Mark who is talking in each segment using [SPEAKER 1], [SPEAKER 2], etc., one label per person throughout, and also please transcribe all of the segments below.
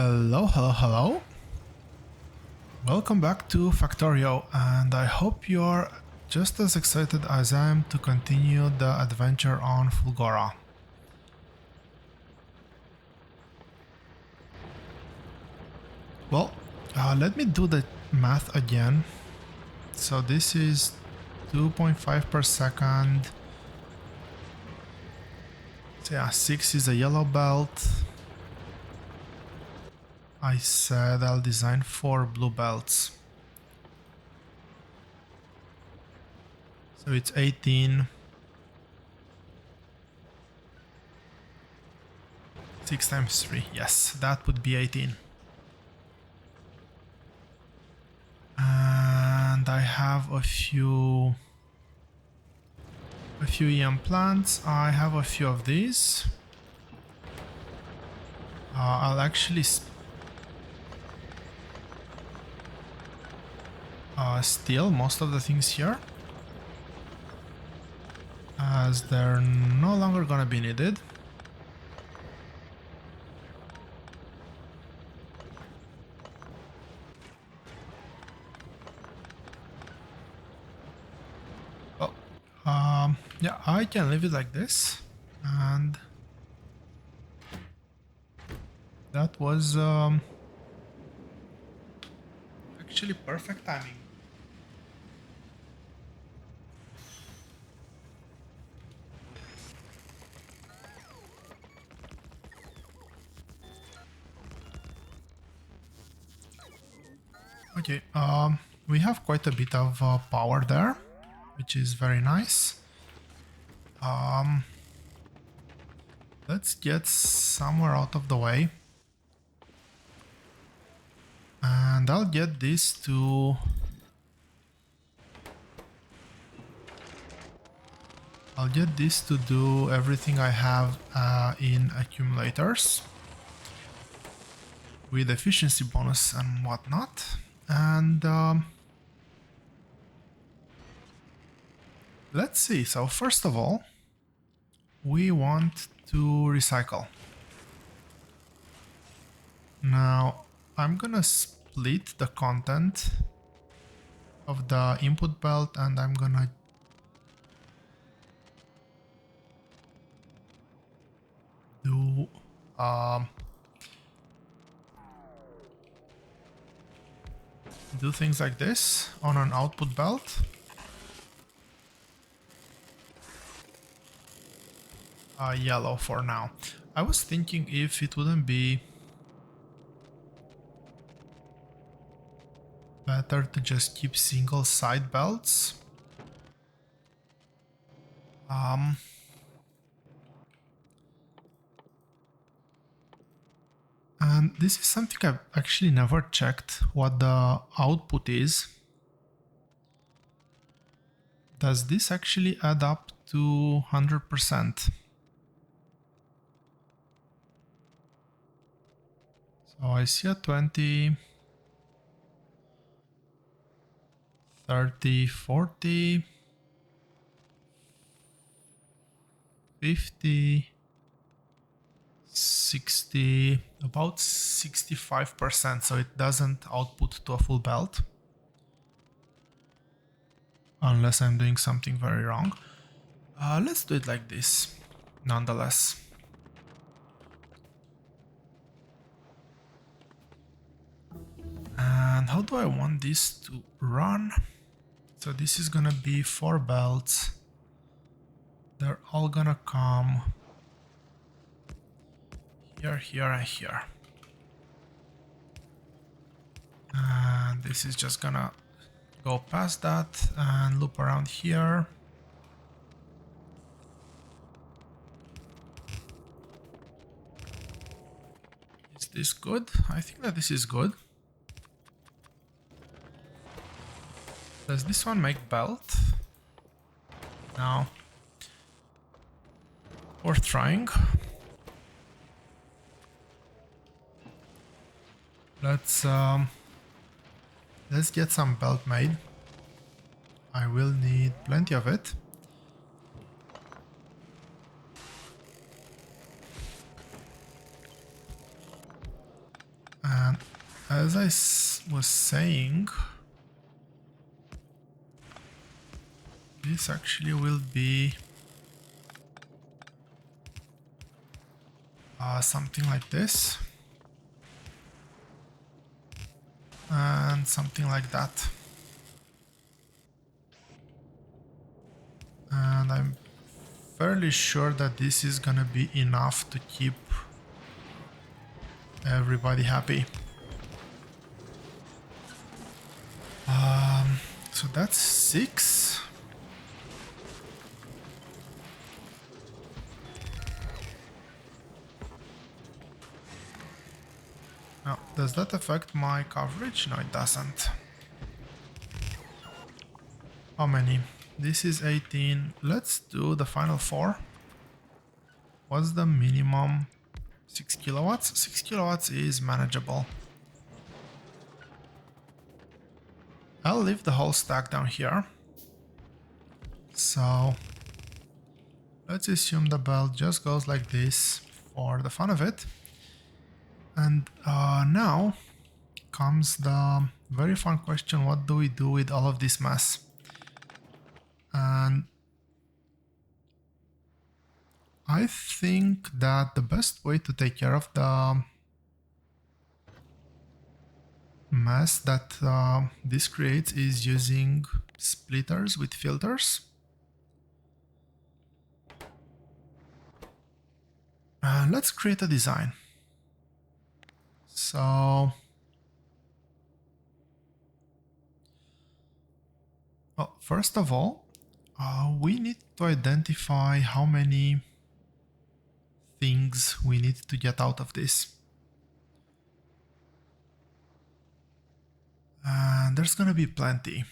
[SPEAKER 1] Hello, hello, hello. Welcome back to Factorio, and I hope you're just as excited as I am to continue the adventure on Fulgora. Well, let me do the math again. So this is 2.5 per second. So yeah, 6 is a yellow belt. I said I'll design 4 blue belts. So it's 18. 6 times 3. Yes, that would be 18. And I have a few EM plants. I have a few of these. I'll actually steal most of the things here, as they're no longer gonna be needed. Oh, yeah, I can leave it like this, and that was actually perfect timing. Okay, we have quite a bit of power there, which is very nice. Let's get somewhere out of the way. And I'll get this to... I'll get this to do everything I have in accumulators with efficiency bonus and whatnot. And let's see. So first of all, we want to recycle. Now I'm gonna split the content of the input belt, and I'm gonna do things like this on an output belt. Yellow for now. I was thinking if it wouldn't be better to just keep single side belts. And this is something I've actually never checked what the output is. Does this actually add up to 100%? So I see a 20, 30, 40, 50, 60, about 65%, so it doesn't output to a full belt. Unless I'm doing something very wrong. Let's do it like this, nonetheless. And how do I want this to run? So this is gonna be 4 belts. They're all gonna come here, here, and here. And this is just gonna go past that and loop around here. Is this good? I think that this is good. Does this one make belt? No. Worth trying. Let's get some belt made. I will need plenty of it. as I was saying, this actually will be something like this and something like that. And I'm fairly sure that this is gonna be enough to keep everybody happy. So that's 6. Now, does that affect my coverage? No, it doesn't. How many? This is 18. Let's do the final 4. What's the minimum? 6 kilowatts? 6 kilowatts is manageable. I'll leave the whole stack down here. So let's assume the belt just goes like this for the fun of it. And now comes the very fun question, what do we do with all of this mass? And I think that the best way to take care of the mess that this creates is using splitters with filters. Let's create a design. So, well, first of all, we need to identify how many things we need to get out of this. And there's gonna be plenty,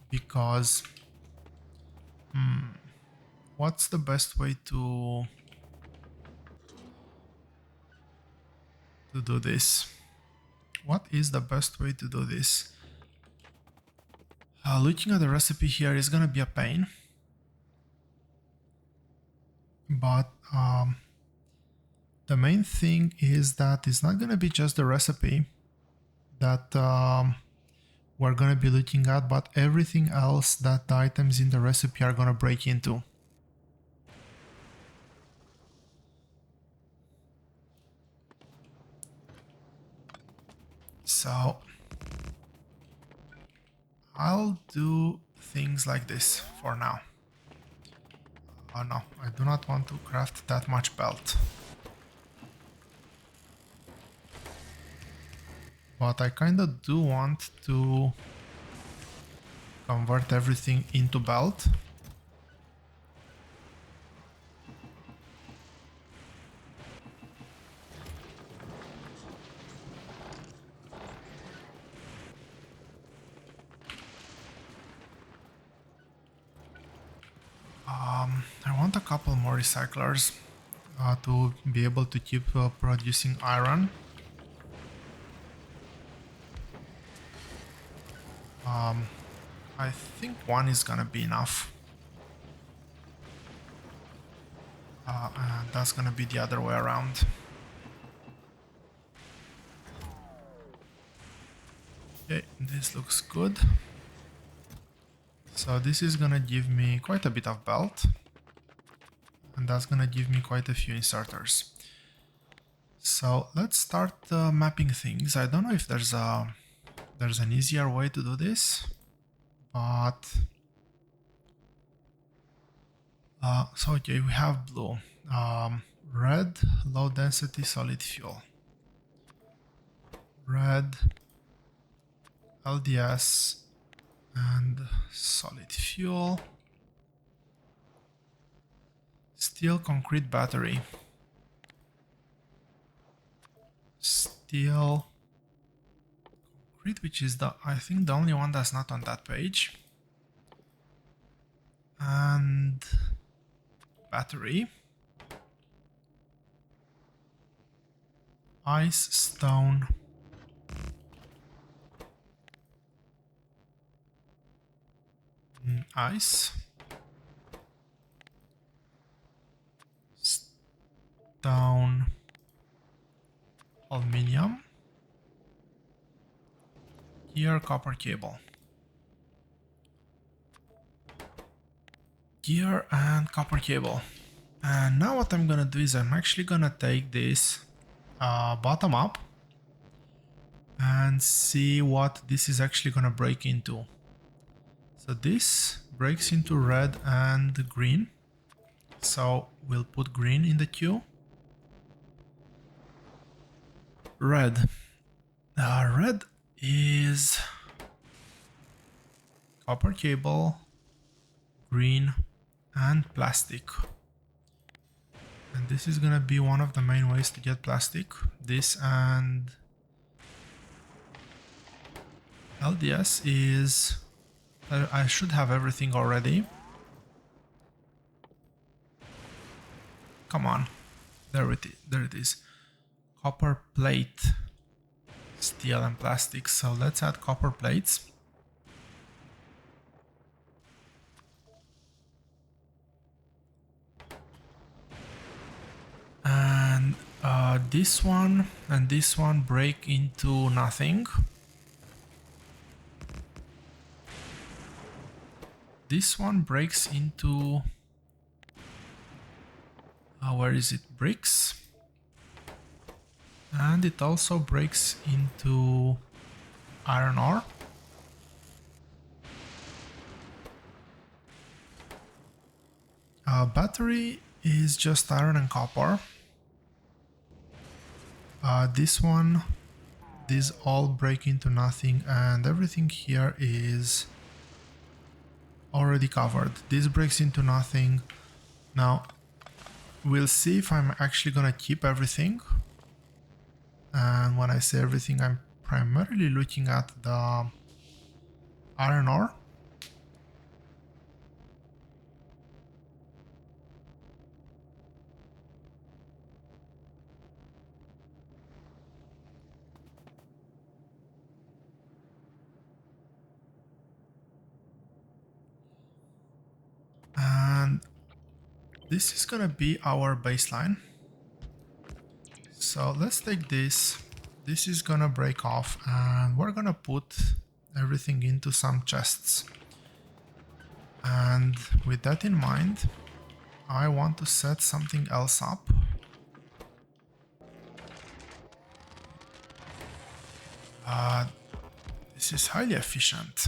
[SPEAKER 1] because what's the best way to do this? What is the best way to do this? Looking at the recipe here is gonna be a pain, but the main thing is that it's not gonna be just the recipe that we're gonna be looking at, but everything else that the items in the recipe are gonna break into. So I'll do things like this for now. Oh no, I do not want to craft that much belt. But I kinda do want to convert everything into belt. I want a couple more recyclers to be able to keep producing iron. I think one is gonna be enough. And that's gonna be the other way around. Okay, this looks good. So this is gonna give me quite a bit of belt. And that's gonna give me quite a few inserters. So let's start mapping things. I don't know if there's an easier way to do this, but so okay, we have blue, red, low density solid fuel, red, LDS, and solid fuel, steel concrete battery, steel concrete, which is I think the only one that's not on that page, and battery, ice, stone, ice, stone, aluminium, here copper cable. Here and copper cable. And now what I'm gonna do is I'm actually gonna take this bottom up and see what this is actually gonna break into. So this breaks into red and green. So we'll put green in the queue. Red. Red is copper cable, green, and plastic. And this is gonna be one of the main ways to get plastic. This and LDS is... I should have everything already. Come on. There it is. Copper plate, steel and plastic. So let's add copper plates. And this one and this one break into nothing. This one breaks into... where is it? Bricks. And it also breaks into iron ore. Battery is just iron and copper. This one, these all break into nothing, and everything here is already covered. This breaks into nothing. Now, we'll see if I'm actually gonna keep everything. And when I say everything, I'm primarily looking at the iron ore. And this is gonna be our baseline. So let's take this. This is gonna break off and we're gonna put everything into some chests. And with that in mind, I want to set something else up. This is highly efficient.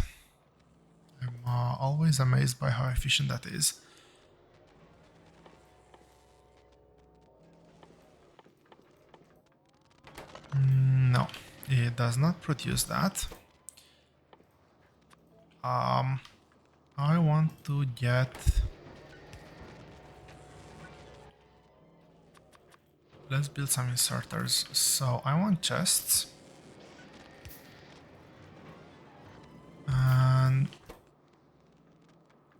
[SPEAKER 1] I'm always amazed by how efficient that is. No, it does not produce that. I want to get... Let's build some inserters. So I want chests. And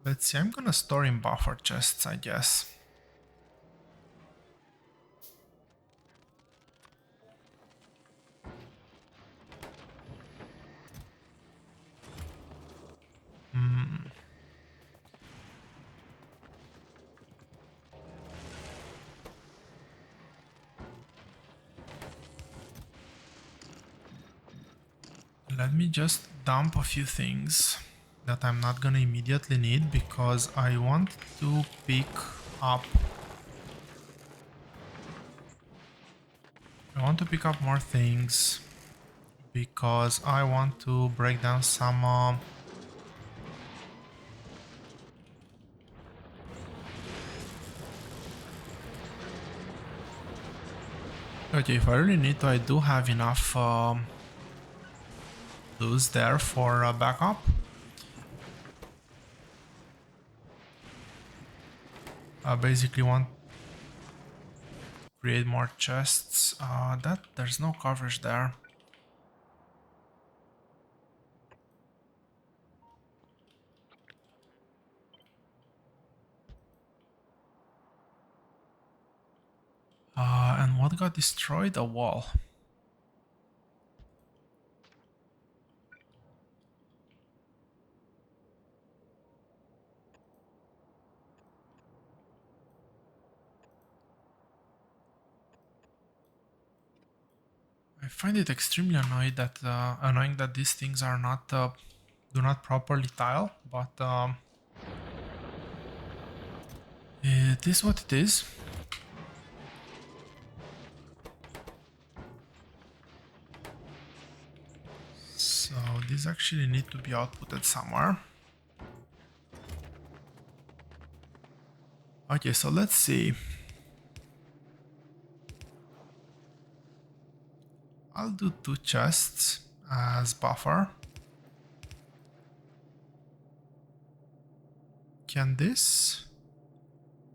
[SPEAKER 1] let's see, I'm gonna store in buffer chests, I guess. Let me just dump a few things that I'm not gonna immediately need because I want to pick up... I want to pick up more things because I want to break down some... Okay, if I really need to, I do have enough loose there for backup. I basically want to create more chests. There's no coverage there. And what got destroyed? A wall. I find it extremely annoying that these things are not do not properly tile, but it is what it is. So these actually need to be outputted somewhere. Okay, so let's see. I'll do 2 chests as buffer. Can this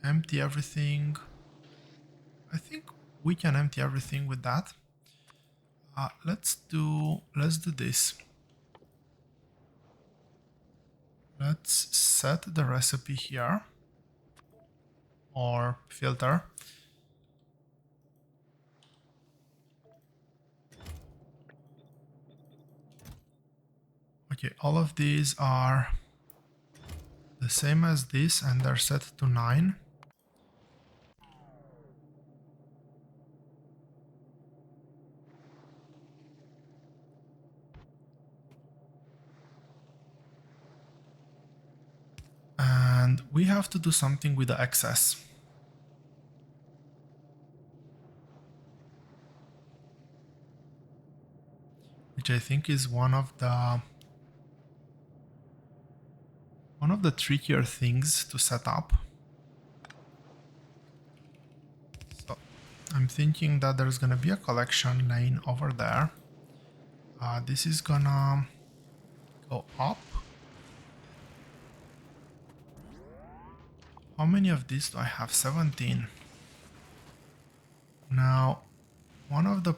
[SPEAKER 1] empty everything? I think we can empty everything with that. Let's do this. Let's set the recipe here, or filter. Okay, all of these are the same as this and they're set to 9. And we have to do something with the excess. Which I think is one of the trickier things to set up. So I'm thinking that there's gonna be a collection lane over there. This is gonna go up. How many of these do I have? 17. Now, one of the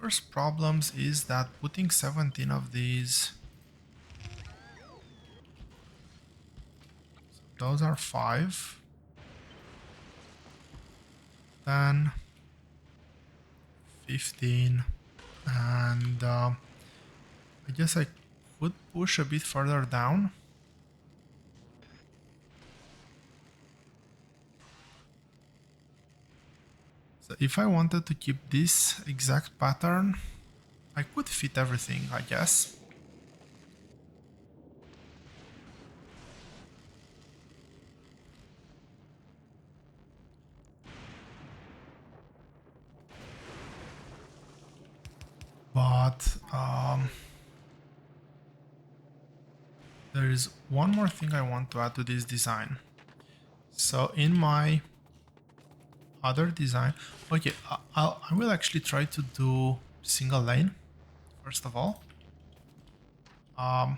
[SPEAKER 1] first problems is that putting 17 of these, so those are 5, 10, 15, and I guess I could push a bit further down. So if I wanted to keep this exact pattern, I could fit everything, I guess. But there is one more thing I want to add to this design. So in my other design, okay, I will actually try to do single lane first of all. Try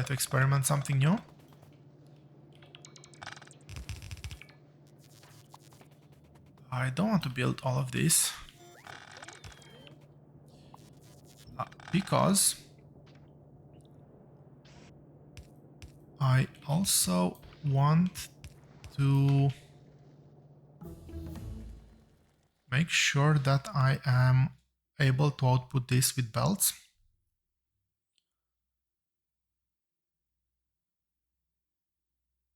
[SPEAKER 1] to experiment something new. I don't want to build all of this because I also want to make sure that I am able to output this with belts.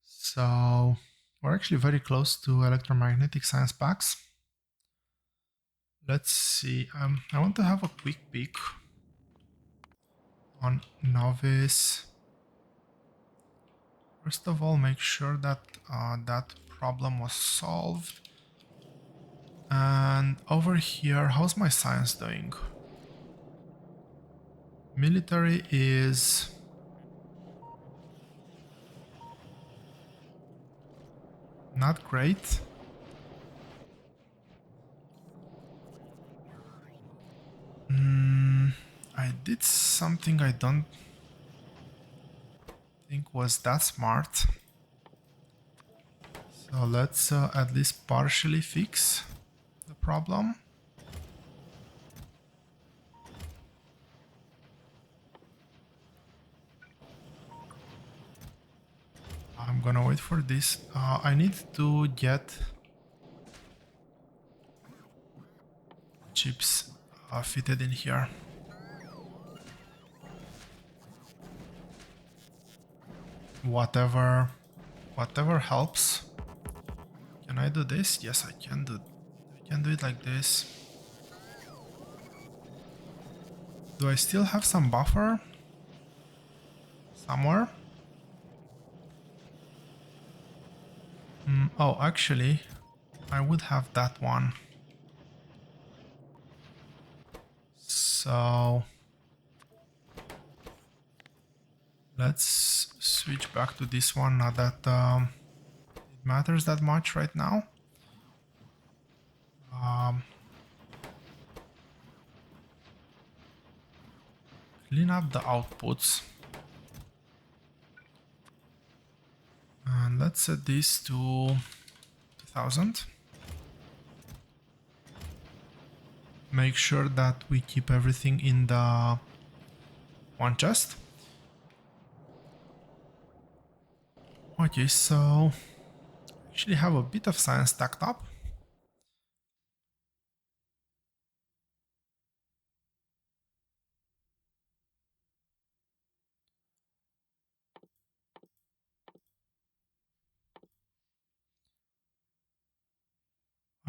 [SPEAKER 1] So we're actually very close to electromagnetic science packs. Let's see, I want to have a quick peek on novice. First of all, make sure that that problem was solved. And over here, how's my science doing? Military is not great. I did something I don't think was that smart. So let's at least partially fix the problem. I'm gonna wait for this. I need to get chips fitted in here. Whatever helps. Can I do this? Yes, I can do it like this. Do I still have some buffer somewhere? Oh, actually, I would have that one. So let's switch back to this one, not that it matters that much right now. Clean up the outputs. And let's set this to 2000. Make sure that we keep everything in the one chest. Okay, so actually have a bit of science stacked up.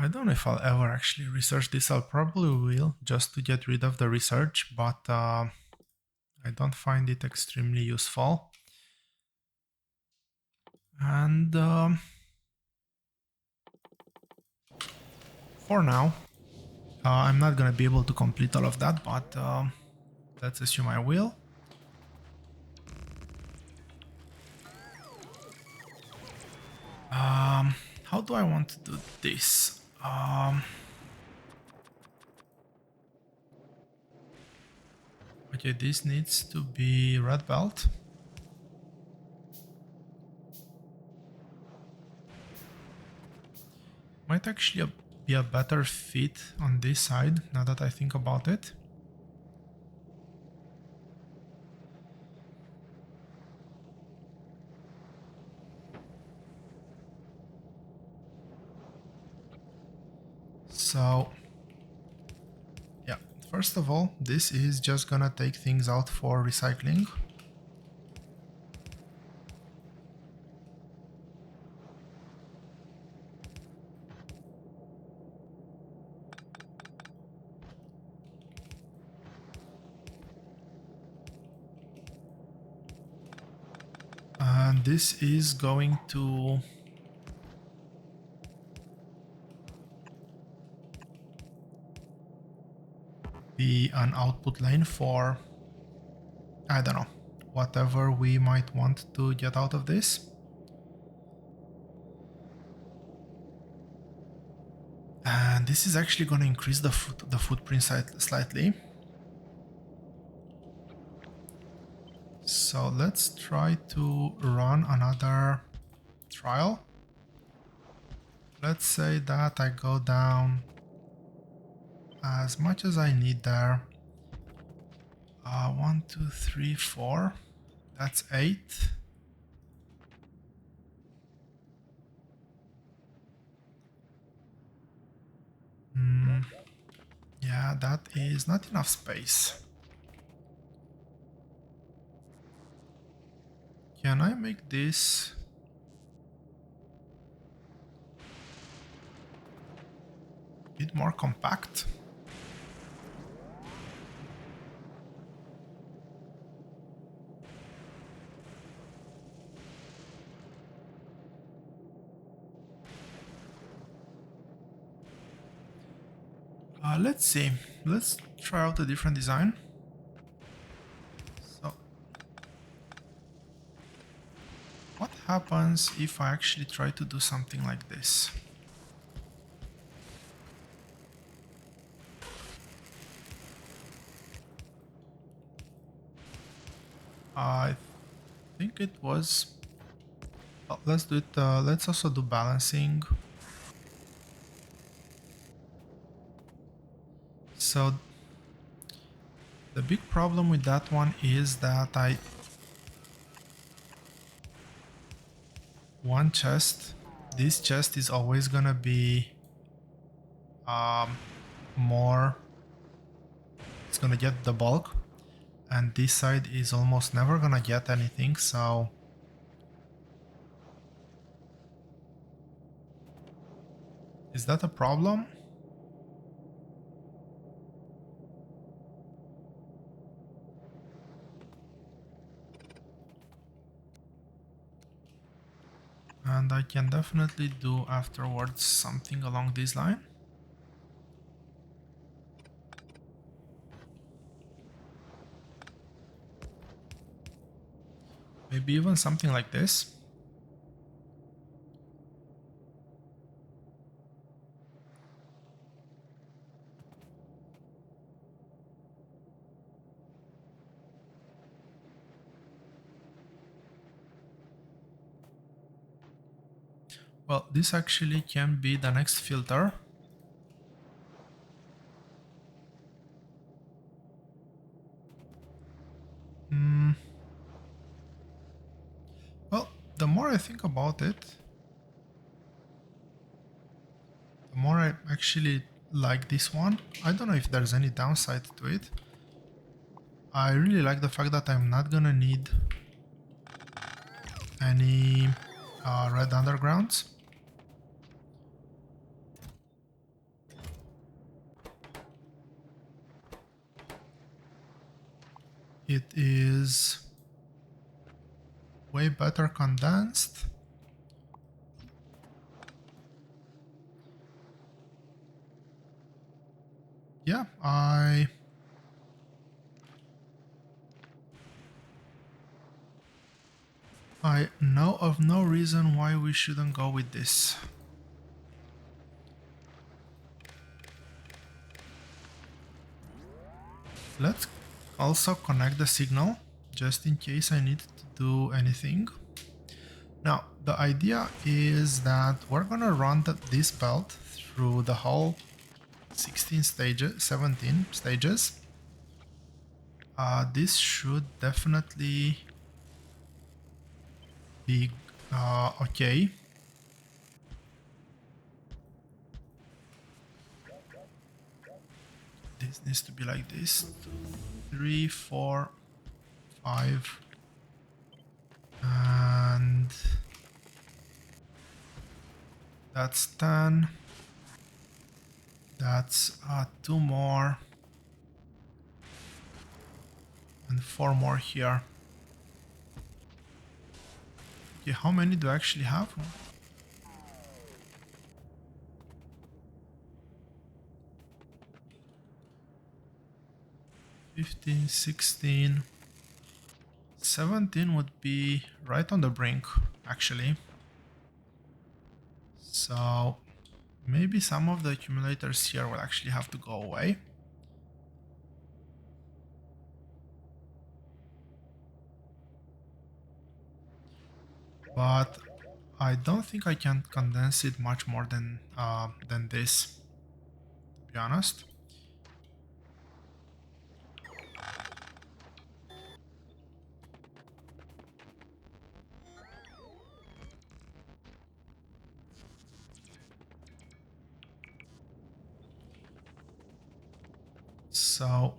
[SPEAKER 1] I don't know if I'll ever actually research this. I'll probably will just to get rid of the research, but I don't find it extremely useful. And for now, I'm not gonna be able to complete all of that, but let's assume I will. How do I want to do this? Okay, this needs to be red belt. Might actually be a better fit on this side, now that I think about it. So, yeah, first of all, this is just gonna take things out for recycling. And this is going to be an output lane for, I don't know, whatever we might want to get out of this. And this is actually going to increase the footprint slightly. So let's try to run another trial. Let's say that I go down as much as I need there. 1, 2, 3, 4. That's 8. Yeah, that is not enough space. Can I make this a bit more compact? Let's see. Let's try out a different design. So, what happens if I actually try to do something like this? I think it was... Well, let's do it. Let's also do balancing. So the big problem with that one is that one chest, this chest is always gonna be more, it's gonna get the bulk, and this side is almost never gonna get anything, so is that a problem? And I can definitely do afterwards something along this line. Maybe even something like this. Well, this actually can be the next filter. Well, the more I think about it, the more I actually like this one. I don't know if there's any downside to it. I really like the fact that I'm not gonna need any red undergrounds. It is way better condensed. Yeah, I know of no reason why we shouldn't go with this. Let's also connect the signal, just in case I need to do anything. Now, the idea is that we're gonna run this belt through the whole 16 stages, 17 stages. This should definitely be okay. This needs to be like this. 2, 3, 4, 5, and that's 10. That's 2 more and 4 more here. Okay, how many do I actually have? 15, 16, 17 would be right on the brink, actually. So maybe some of the accumulators here will actually have to go away. But I don't think I can condense it much more than this, to be honest. So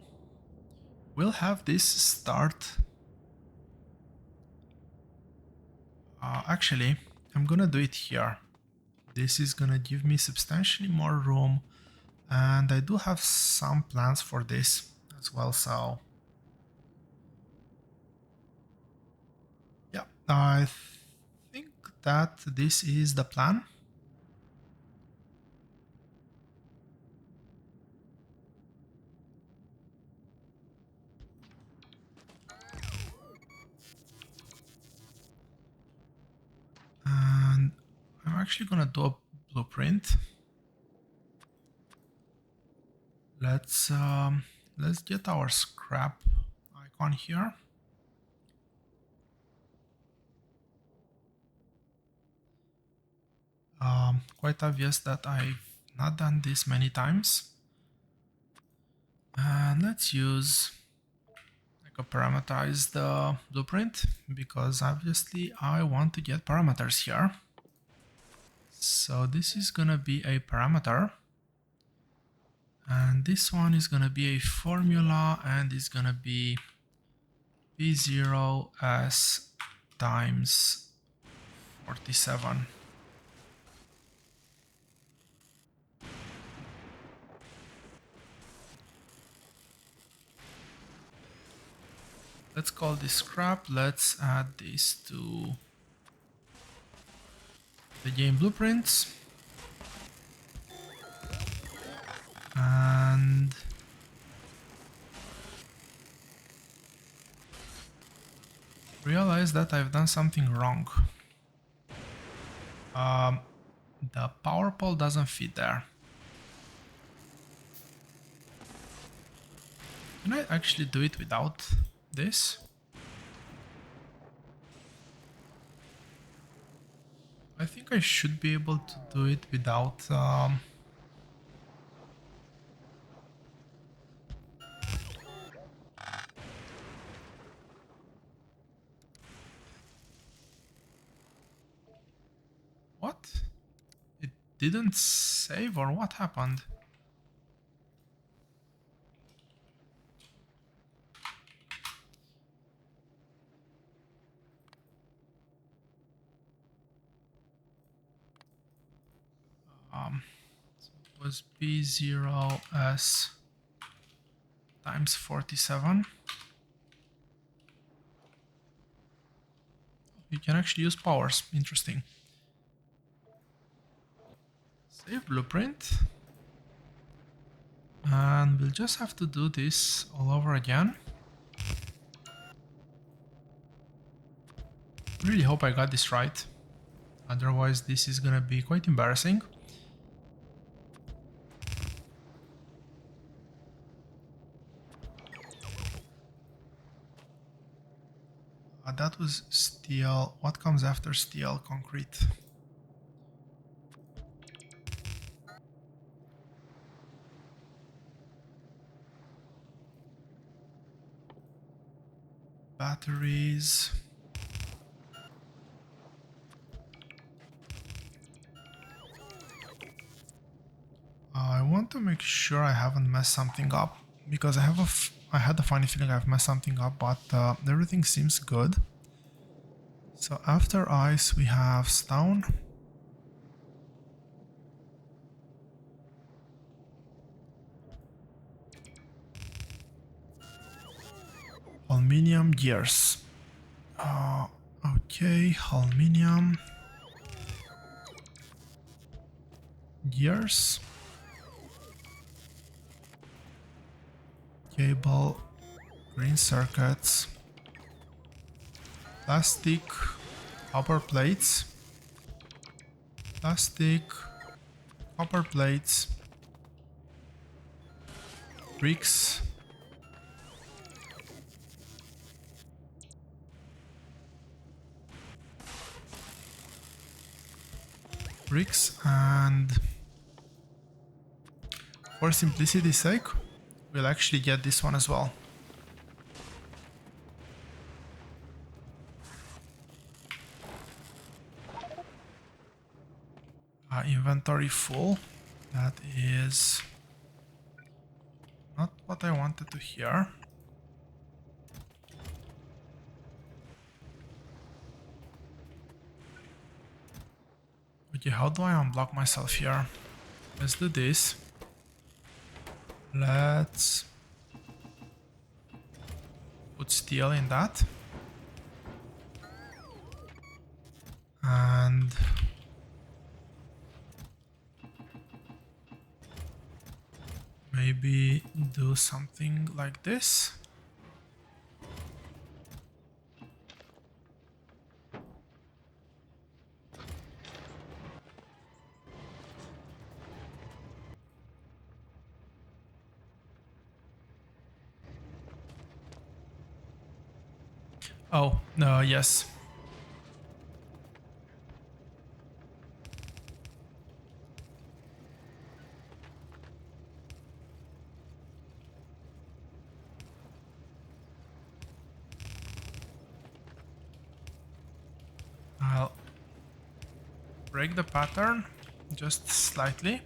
[SPEAKER 1] we'll have this start. Actually, I'm gonna do it here. This is gonna give me substantially more room, and I do have some plans for this as well. So yeah, I think that this is the plan. And I'm actually gonna do a blueprint. Let's get our scrap icon here. Quite obvious that I've not done this many times. And let's use like a parameterized blueprint, because obviously I want to get parameters here. So this is gonna be a parameter, and this one is gonna be a formula, and it's gonna be P0s times 47. Let's call this scrap. Let's add this to the game blueprints. And realize that I've done something wrong. The power pole doesn't fit there. Can I actually do it without this? I think I should be able to do it without... What? It didn't save, or what happened? So it was B0S times 47. You can actually use powers. Interesting. Save blueprint. And we'll just have to do this all over again. Really hope I got this right. Otherwise, this is gonna be quite embarrassing. That was steel. What comes after steel? Concrete. Batteries. I want to make sure I haven't messed something up, because I had a funny feeling I've messed something up, but everything seems good. So after ice we have stone. Aluminium gears. Okay, aluminium gears. Cable, green circuits, plastic, copper plates, plastic, copper plates, bricks, and for simplicity's sake, we'll actually get this one as well. Inventory full. That is not what I wanted to hear. Okay, how do I unblock myself here? Let's do this. Let's put steel in that. And maybe do something like this. Oh, no, yes. I'll break the pattern just slightly.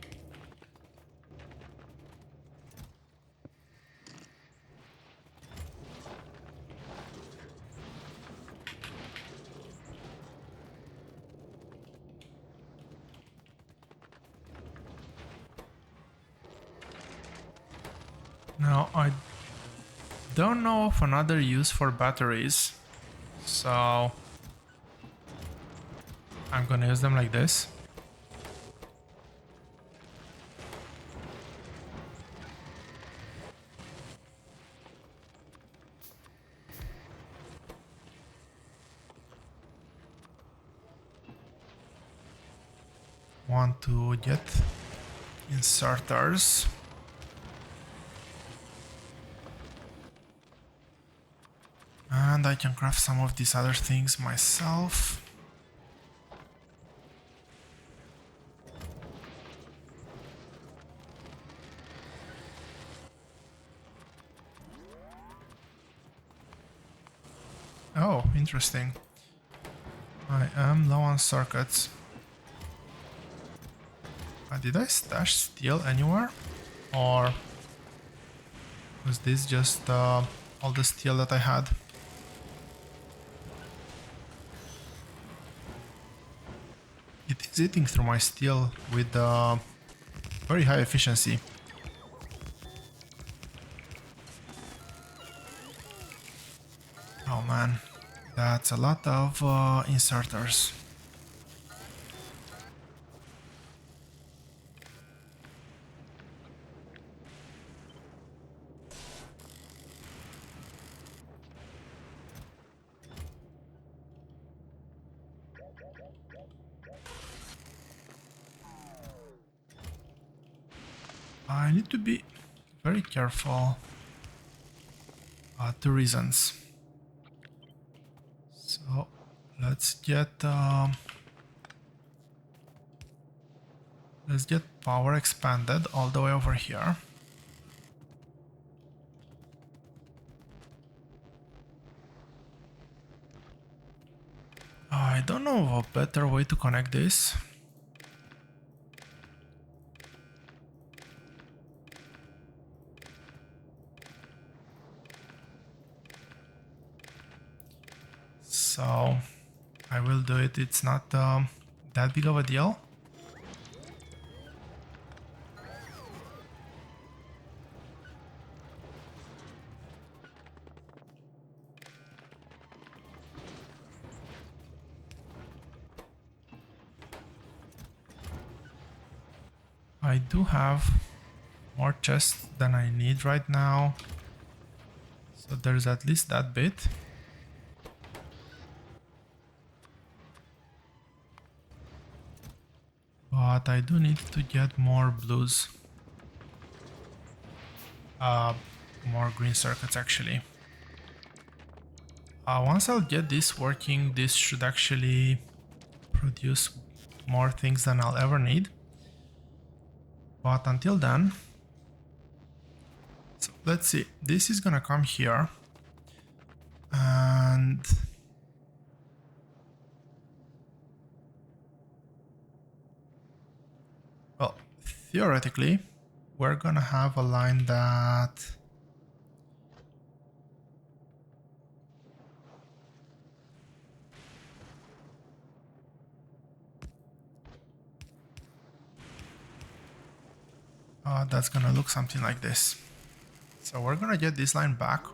[SPEAKER 1] Now, I don't know of another use for batteries, so I'm gonna use them like this. Want to get inserters. And I can craft some of these other things myself. Oh, interesting. I am low on circuits. Did I stash steel anywhere? Or was this just all the steel that I had? It is eating through my steel with very high efficiency. Oh man, that's a lot of inserters. I need to be very careful. Two reasons. So let's get power expanded all the way over here. I don't know of a better way to connect this. So I will do it. It's not that big of a deal. I do have more chests than I need right now. So there's at least that bit. But I do need to get more blues. More green circuits actually. Once I'll get this working, this should actually produce more things than I'll ever need. But until then, so let's see, this is gonna come here. And well, theoretically, we're gonna have a line that that's gonna look something like this. So we're gonna get this line back.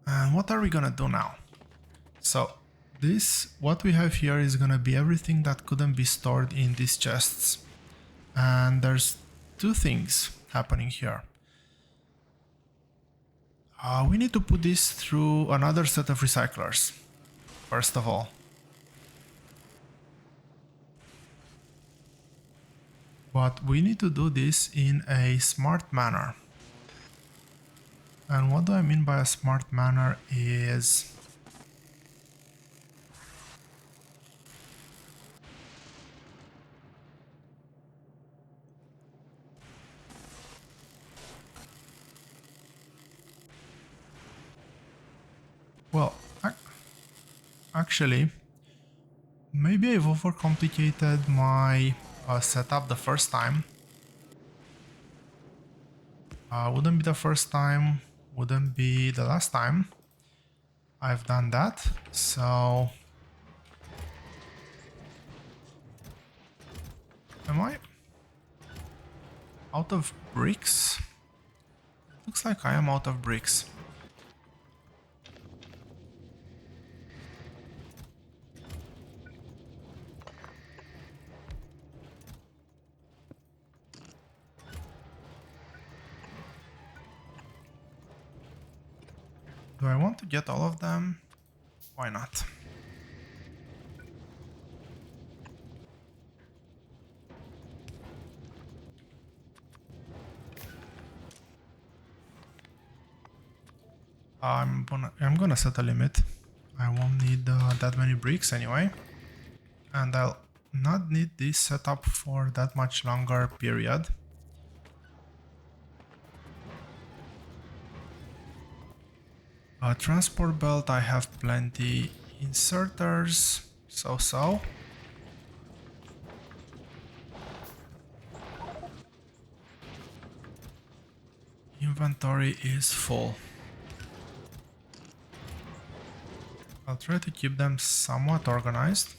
[SPEAKER 1] And what are we gonna do now? So this, what we have here is gonna be everything that couldn't be stored in these chests. And there's two things happening here. We need to put this through another set of recyclers, first of all. But we need to do this in a smart manner. And what do I mean by a smart manner is... Well, actually, maybe I've overcomplicated my setup the first time. Wouldn't be the first time, wouldn't be the last time I've done that. So, am I out of bricks? Looks like I am out of bricks. I want to get all of them? Why not? I'm gonna set a limit. I won't need that many bricks anyway, and I'll not need this setup for that much longer period. Transport belt, I have plenty. Inserters, so. Inventory is full. I'll try to keep them somewhat organized.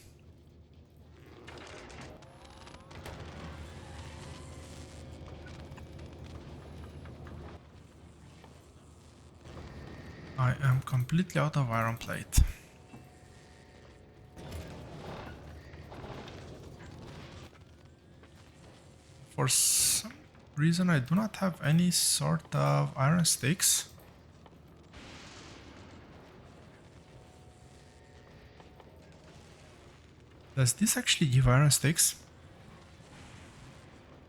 [SPEAKER 1] I am completely out of iron plate. For some reason I do not have any sort of iron sticks. Does this actually give iron sticks?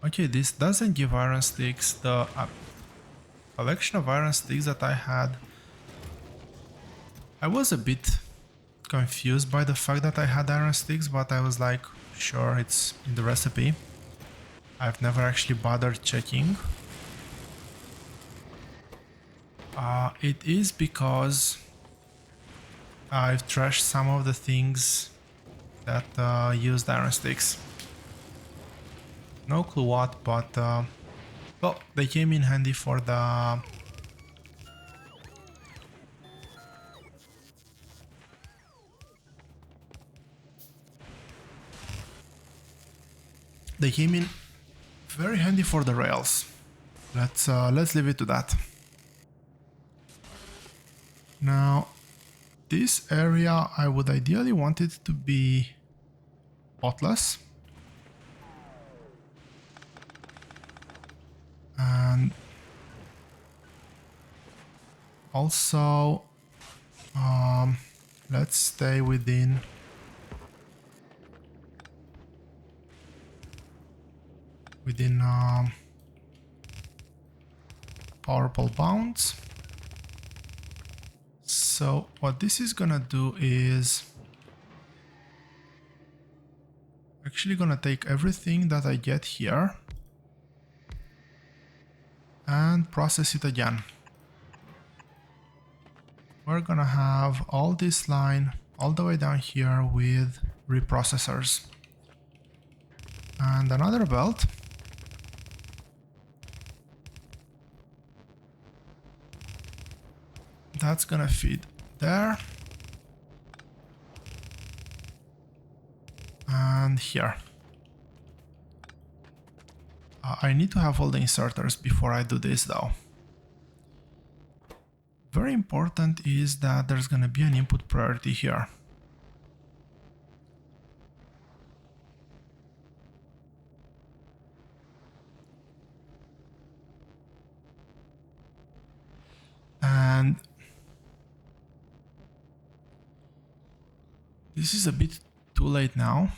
[SPEAKER 1] Okay, this doesn't give iron sticks. The collection of iron sticks that I had, I was a bit confused by the fact that I had iron sticks, but I was like, sure, it's in the recipe. I've never actually bothered checking. It is because I've trashed some of the things that used iron sticks. No clue what, but well, they came in handy for the very handy for the rails. Let's leave it to that. Now, this area I would ideally want it to be potless. And also, let's stay within powerful bounds. So what this is gonna do is actually gonna take everything that I get here and process it again. We're gonna have all this line all the way down here with reprocessors. And another belt. That's gonna feed there. And here. I need to have all the inserters before I do this though. Very important is that there's gonna be an input priority here. And this is a bit too late now.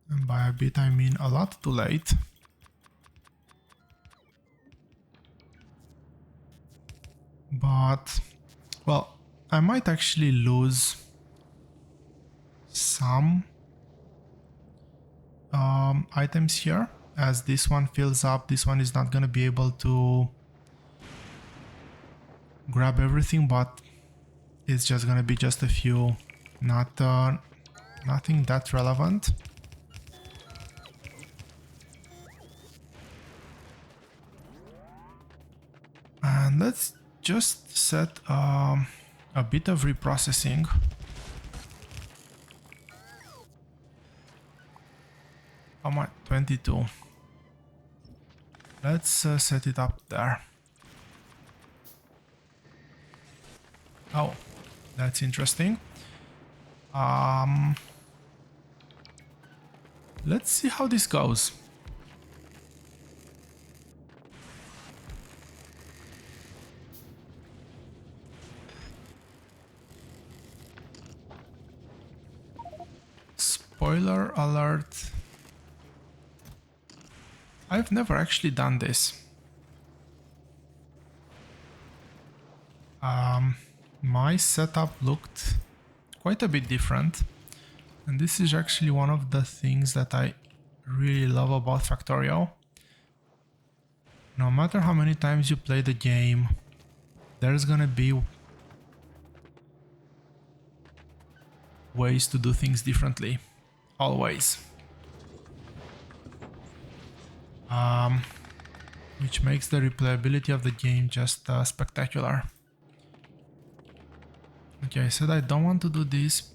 [SPEAKER 1] And by a bit I mean a lot too late. But, well, I might actually lose some items here. As this one fills up, this one is not going to be able to grab everything, but it's just going to be just a few, nothing that relevant. And let's just set a bit of reprocessing. How much? 22. Let's set it up there. Oh, that's interesting. Let's see how this goes. spoiler alert. I've never actually done this. My setup looked quite a bit different, and this is actually one of the things that I really love about Factorio. No matter how many times you play the game, there's gonna be ways to do things differently, always. Which makes the replayability of the game just spectacular. Okay, I said I don't want to do this.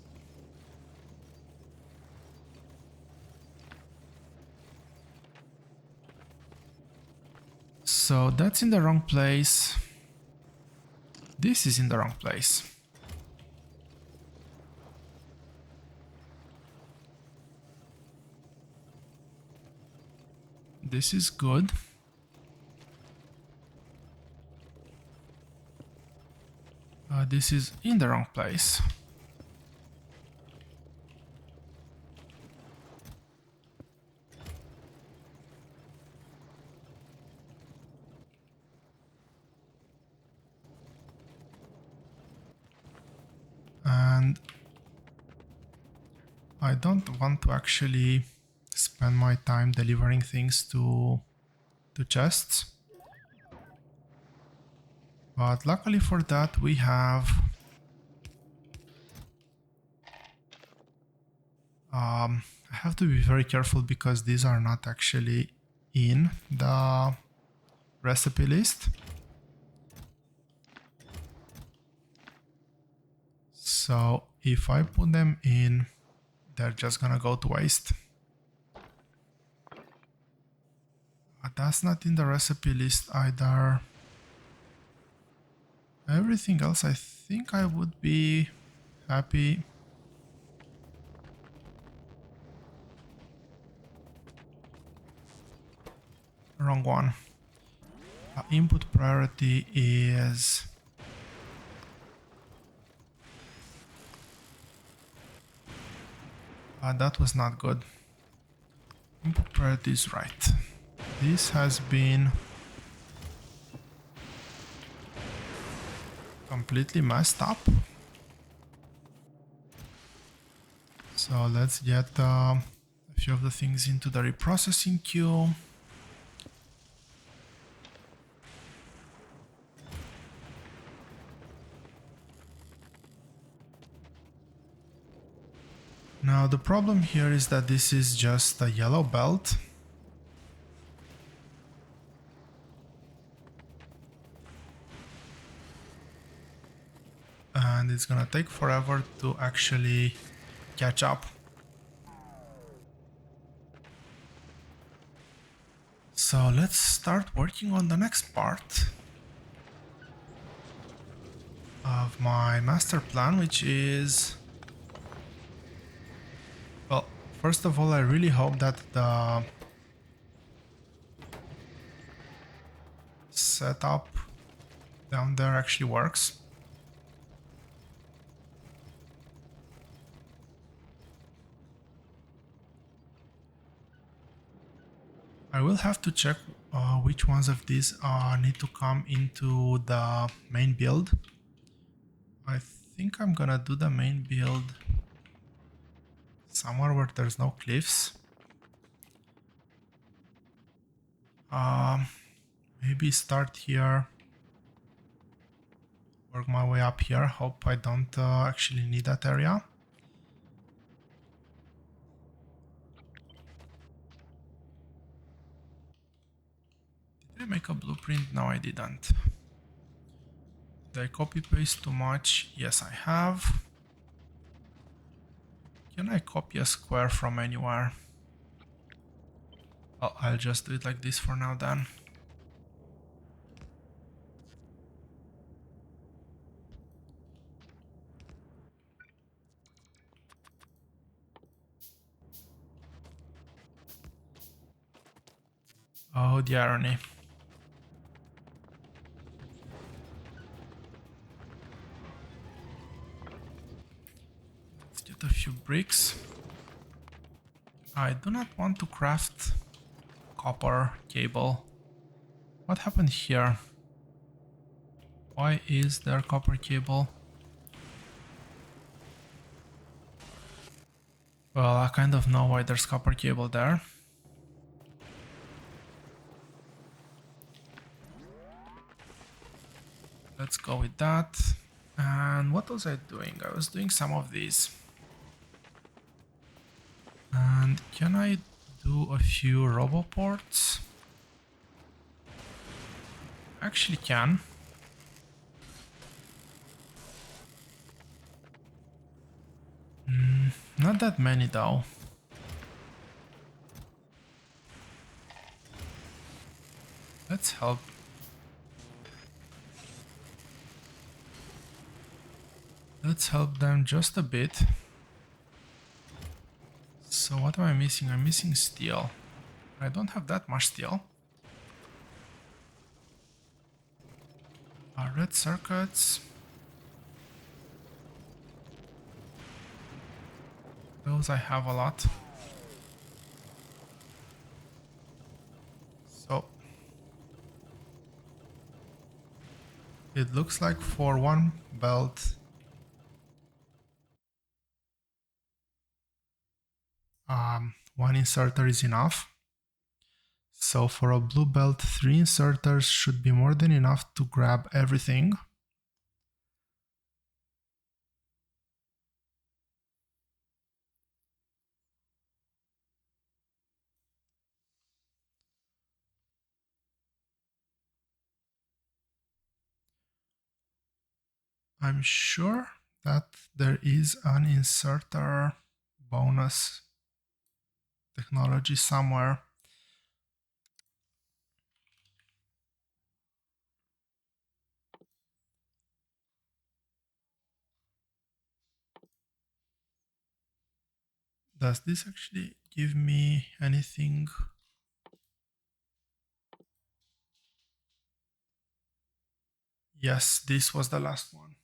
[SPEAKER 1] So that's in the wrong place. This is in the wrong place. This is good. This is in the wrong place. And I don't want to actually spend my time delivering things to chests. But luckily for that, we have I have to be very careful because these are not actually in the recipe list. So if I put them in, they're just gonna go to waste. But that's not in the recipe list either. Everything else, I think I would be happy. Wrong one. Input priority is that was not good. Input priority is right. This has been completely messed up. So let's get a few of the things into the reprocessing queue. Now the problem here is that this is just a yellow belt. And it's gonna take forever to actually catch up. So let's start working on the next part of my master plan, which is... Well, first of all, I really hope that the setup down there actually works. I will have to check which ones of these need to come into the main build. I think I'm gonna do the main build somewhere where there's no cliffs. Maybe start here, work my way up here. Hope I don't actually need that area. Did I make a blueprint? No, I didn't. Did I copy paste too much? Yes, I have. Can I copy a square from anywhere? Oh, I'll just do it like this for now then. Oh, the irony. Let's get a few bricks. I do not want to craft copper cable. What happened here? Why is there copper cable? Well, I kind of know why there's copper cable there. Let's go with that. And what was I doing? I was doing some of these. And can I do a few roboports? Actually can. Not that many though. Let's help. Let's help them just a bit. So what am I missing? I'm missing steel. I don't have that much steel. Red circuits. Those I have a lot. So it looks like for one belt one inserter is enough. So for a blue belt, 3 inserters should be more than enough to grab everything. I'm sure that there is an inserter bonus technology somewhere. Does this actually give me anything? Yes, this was the last one.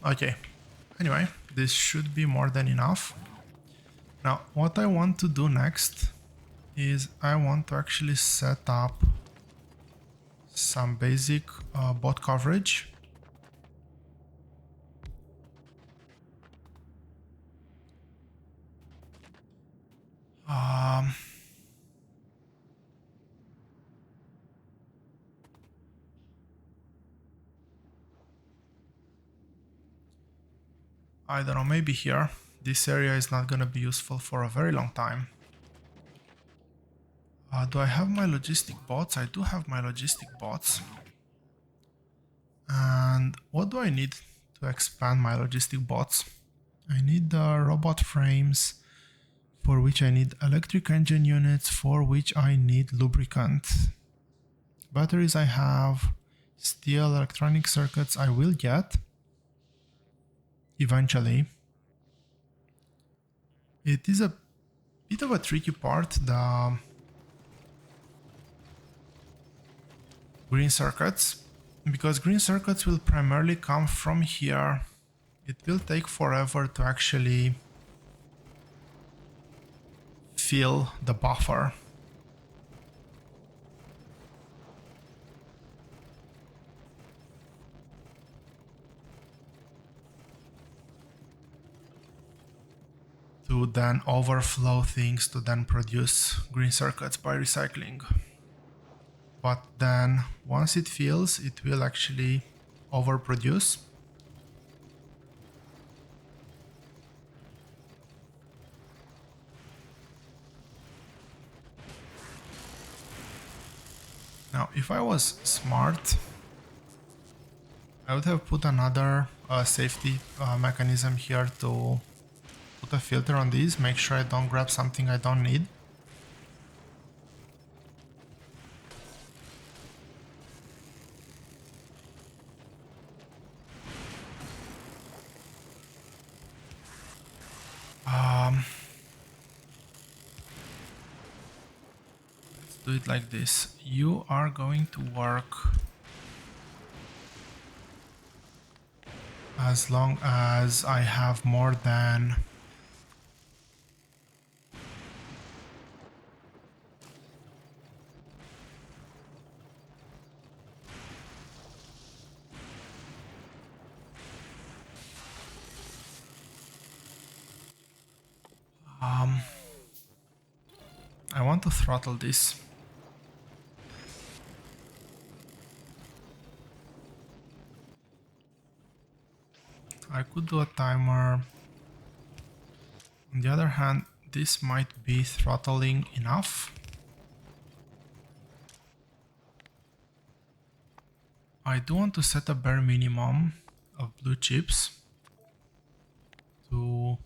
[SPEAKER 1] Okay, anyway, this should be more than enough. Now, what I want to do next is I want to actually set up some basic bot coverage. I don't know, maybe here. This area is not going to be useful for a very long time. Do I have my logistic bots? I do have my logistic bots. And what do I need to expand my logistic bots? I need the robot frames, for which I need electric engine units, for which I need lubricant. Batteries I have, steel, electronic circuits I will get eventually. It is a bit of a tricky part, the green circuits, because green circuits will primarily come from here. It will take forever to actually fill the buffer. To then overflow things to then produce green circuits by recycling. But then once it fills, it will actually overproduce. Now, if I was smart, I would have put another safety mechanism here to put a filter on these, make sure I don't grab something I don't need. Let's do it like this. You are going to work as long as I have more than I want to throttle this. I could do a timer. On the other hand, this might be throttling enough. I do want to set a bare minimum of blue chips to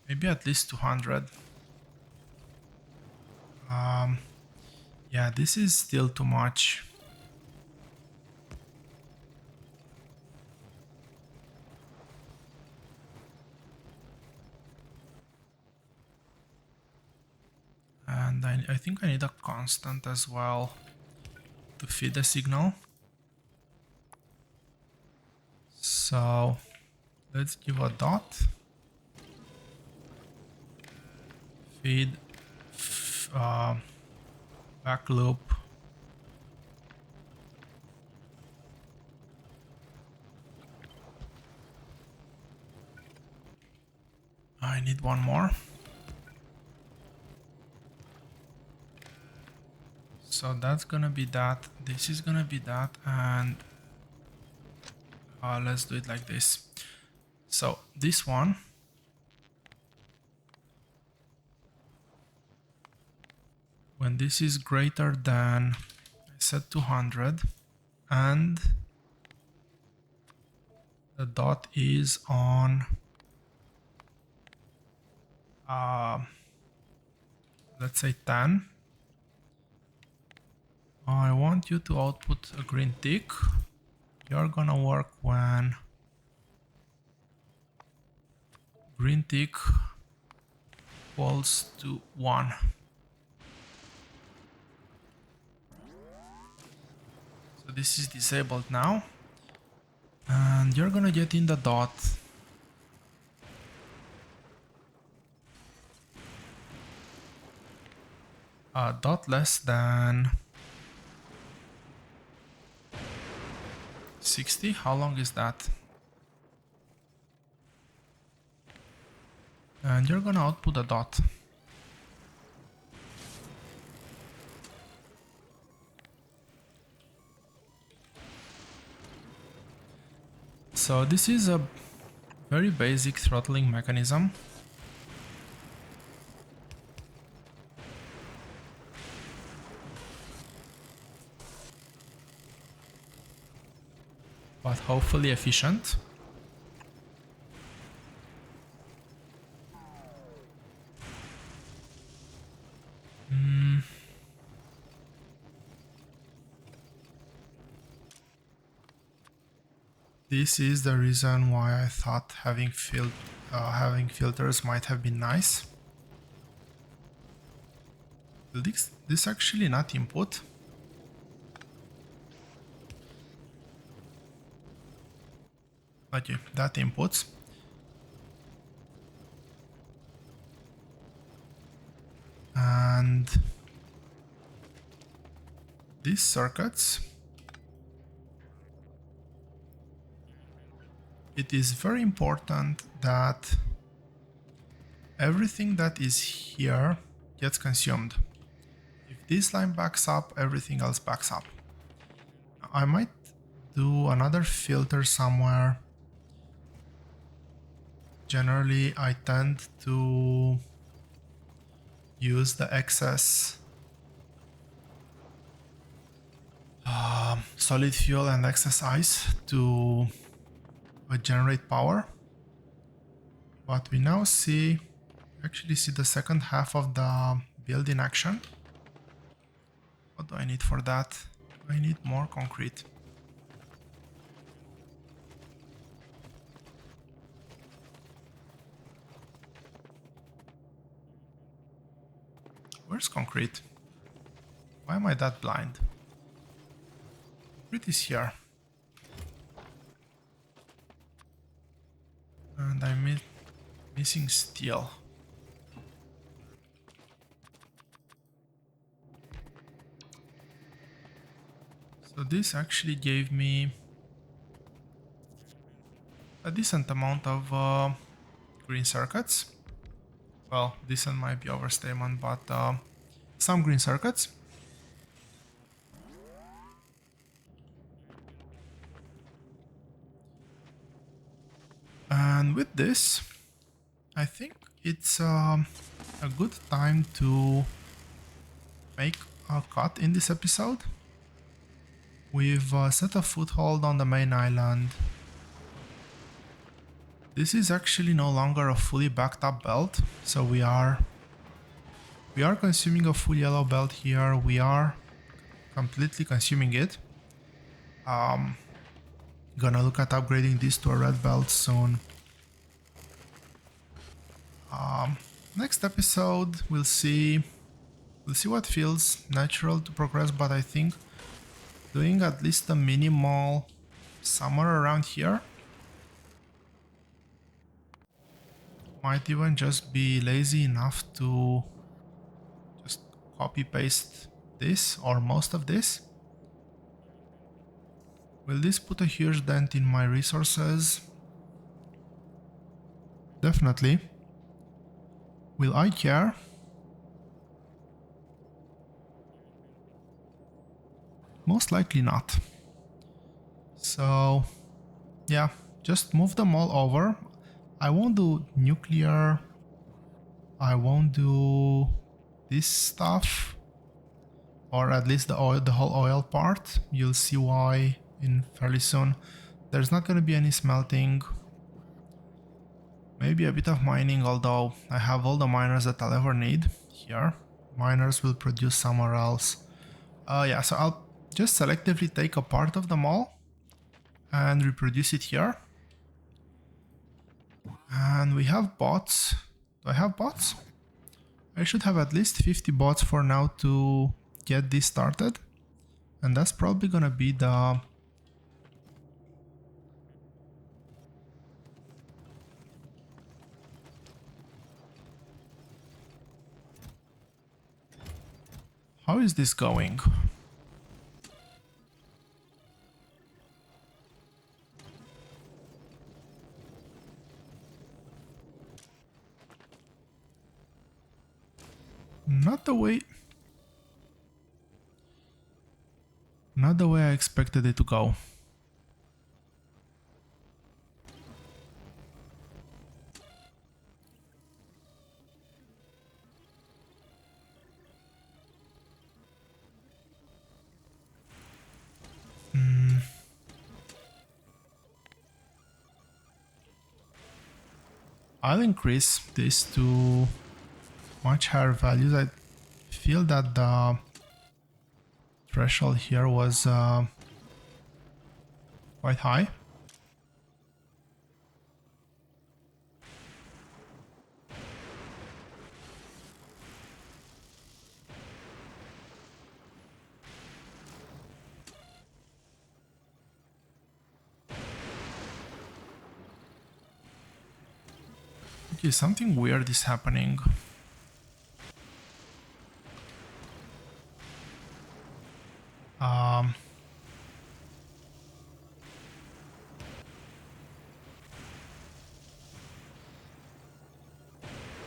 [SPEAKER 1] maybe at least 200. Yeah, this is still too much. And I think I need a constant as well to feed the signal. So let's give a dot. Feed back loop. I need one more. So that's gonna be that. This is gonna be that, and let's do it like this. So this one, when this is greater than, I said 200, and the dot is on, let's say 10. I want you to output a green tick. You're gonna work when green tick equals to 1. So this is disabled now. And you're gonna get in the dot dot less than 60. How long is that? And you're gonna output a dot. So this is a very basic throttling mechanism. But hopefully efficient. This is the reason why I thought having filters might have been nice. This actually not input. Okay, that inputs. And these circuits, it is very important that everything that is here gets consumed. If this line backs up, everything else backs up. I might do another filter somewhere. Generally, I tend to use the excess solid fuel and excess ice to generate power. But we now actually see the second half of the build in action. What do I need for that? I need more concrete. Where's concrete? Why am I that blind? Concrete is here. and I'm missing steel. So this actually gave me a decent amount of green circuits. Well, decent might be overstatement, but some green circuits. And with this, I think it's a good time to make a cut in this episode. We've set a foothold on the main island. This is actually no longer a fully backed up belt, so we are consuming a full yellow belt here. We are completely consuming it. Gonna look at upgrading this to a red belt soon. Next episode we'll see what feels natural to progress, but I think doing at least a minimal somewhere around here might even just be lazy enough to just copy paste this or most of this. Will this put a huge dent in my resources? Definitely. Will I care? Most likely not. So yeah, just move them all over. I won't do nuclear. I won't do this stuff, or at least the whole oil part. You'll see why in fairly soon. There's not going to be any smelting. Maybe a bit of mining, although I have all the miners that I'll ever need here. Miners will produce somewhere else. Yeah, so I'll just selectively take a part of them all and reproduce it here. And we have bots. Do I have bots? I should have at least 50 bots for now to get this started. And that's probably gonna be the... How is this going? Not the way I expected it to go. I'll increase this to much higher values. I feel that the threshold here was quite high. Okay, something weird is happening.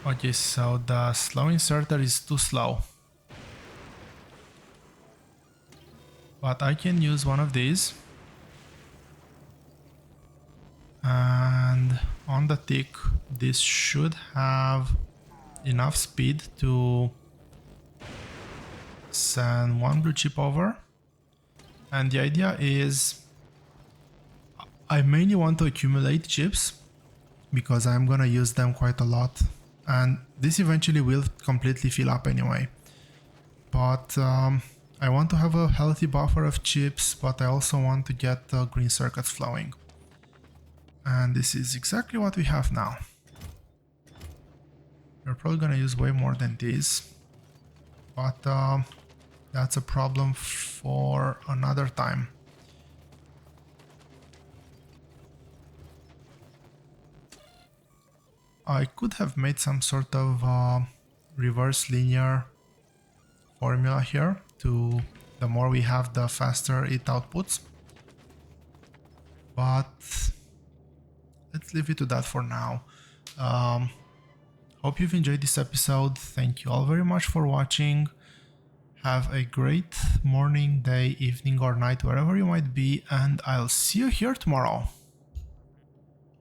[SPEAKER 1] Okay, so the slow inserter is too slow. But I can use one of these. And on the tick, this should have enough speed to send one blue chip over. And the idea is I mainly want to accumulate chips because I'm gonna use them quite a lot. And this eventually will completely fill up anyway. But I want to have a healthy buffer of chips, but I also want to get the green circuits flowing. And this is exactly what we have now. We're probably gonna use way more than these, but that's a problem for another time. I could have made some sort of reverse linear formula here to the more we have, the faster it outputs. But let's leave it to that for now. Hope you've enjoyed this episode. Thank you all very much for watching. Have a great morning, day, evening, or night, wherever you might be, and I'll see you here tomorrow.